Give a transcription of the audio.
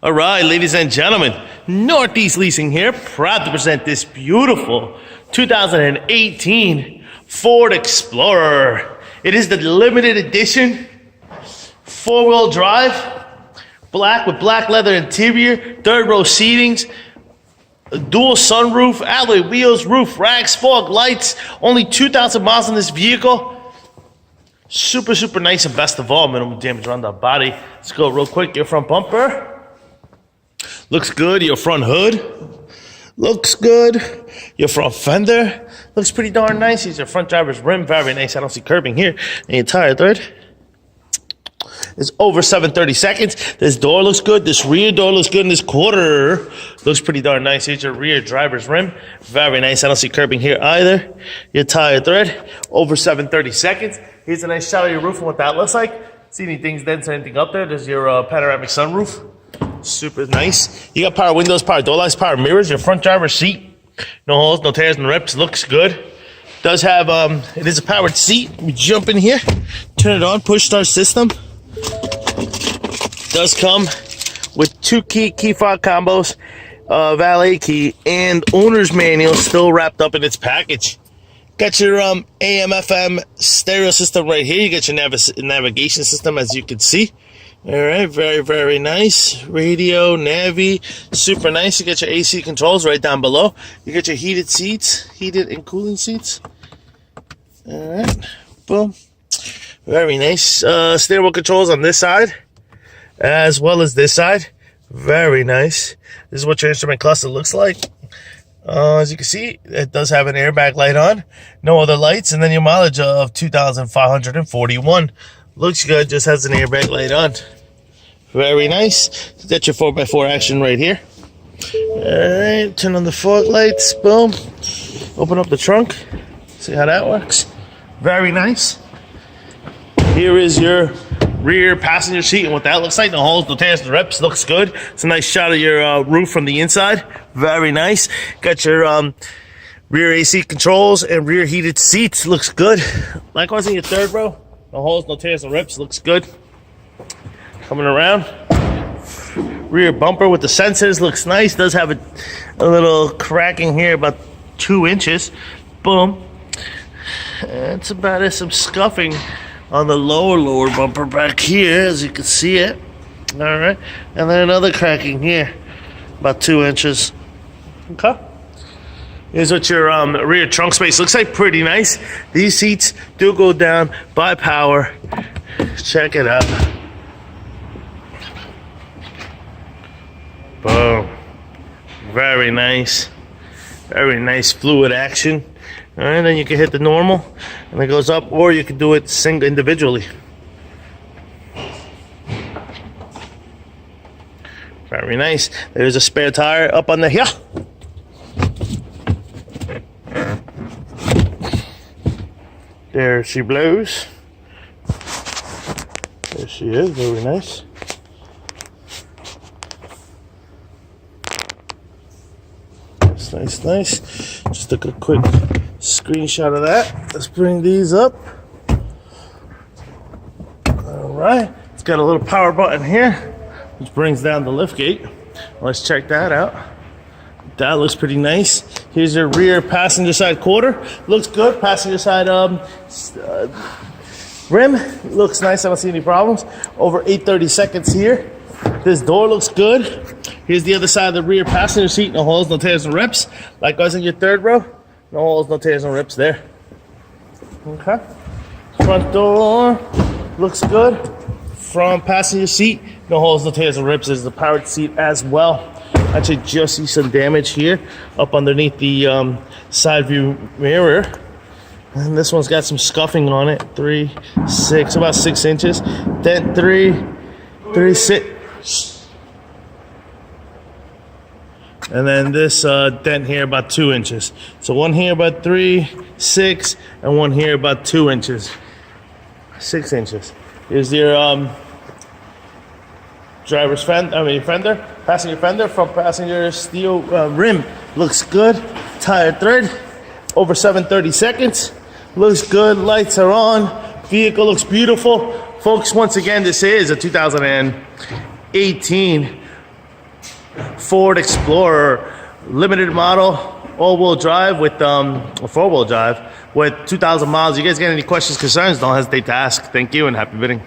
All right, ladies and gentlemen, Northeast Leasing here, proud to present this beautiful 2018 Ford Explorer. It is the limited edition, four-wheel drive, black with black leather interior, third row seatings, dual sunroof, alloy wheels, roof racks, fog lights, only 2,000 miles on this vehicle. Super nice, and best of all, minimal damage around the body. Let's go real quick. Your front bumper looks good. Your front hood looks good. Your front fender looks pretty darn nice. Here's your front driver's rim, very nice. I don't see curbing here. And your tire third is over 730 seconds. This door looks good. This rear door looks good. And this quarter looks pretty darn nice. Here's your rear driver's rim, very nice. I don't see curbing here either. Your tire thread over 730 seconds. Here's a nice shot of your roof and what that looks like. See any things, dents, or anything up there? There's your panoramic sunroof. Super nice. You got power windows, power door locks, power mirrors. Your front driver's seat, no holes, no tears, no rips. Looks good. Does have it is a powered seat. We jump in here, turn it on, push start system. Does come with 2 key fob combos, valet key, and owner's manual still wrapped up in its package. Got your AM FM stereo system right here. You got your navigation system, as you can see. All right, very nice. Radio, navi, super nice. You got your AC controls right down below. You got your heated seats, heated and cooling seats. All right, boom. Very nice. Steering wheel controls on this side, as well as this side. Very nice. This is what your instrument cluster looks like. As you can see, it does have an airbag light on. No other lights. And then your mileage of 2,541. Looks good. Just has an airbag light on. Very nice. That's your 4x4 action right here. Alright. Turn on the fog lights. Boom. Open up the trunk. See how that works. Very nice. Here is your rear passenger seat and what that looks like. No holes, no tears, no rips. Looks good. It's a nice shot of your roof from the inside. Very nice. Got your rear AC controls and rear heated seats. Looks good. Likewise in your third row. No holes, no tears, no rips. Looks good. Coming around. Rear bumper with the sensors. Looks nice. Does have a little cracking here, about 2 inches. Boom. That's about it. Some scuffing on the lower bumper back here, as you can see it. All right, and then another cracking here, about 2 inches. Okay. Here's what your rear trunk space looks like. Pretty nice. These seats do go down by power. Check it out. Boom. Very nice. Very nice fluid action. All right, then you can hit the normal, and it goes up, or you can do it individually. Very nice. There's a spare tire up on the here. There she blows. There she is. Very nice. Nice. Just a quick screenshot of that. Let's bring these up. All right. It's got a little power button here, which brings down the lift gate. Let's check that out. That looks pretty nice. Here's your rear passenger side quarter. Looks good. Passenger side rim looks nice. I don't see any problems. Over 830 seconds here. This door looks good. Here's the other side of the rear passenger seat. No holes, no tears, no rips. Likewise in your third row. No holes, no tears, no rips there. Okay. Front door looks good. Front passenger seat. No holes, no tears, no rips. There's the powered seat as well. Actually, just see some damage here up underneath the side view mirror. And this one's got some scuffing on it. 3, 6, about 6 inches. Dent 3, 6. And then this dent here about 2 inches. So one here about 3, 6, and one here about 2 inches. 6 inches. Here's your driver's fender, passenger fender, front passenger steel rim. Looks good. Tire thread. Over 730 seconds. Looks good. Lights are on. Vehicle looks beautiful. Folks, once again, this is a 2018 Ford Explorer, limited model, all-wheel drive with or four-wheel drive with 2,000 miles. You guys got any questions, concerns? Don't hesitate to ask. Thank you and happy bidding.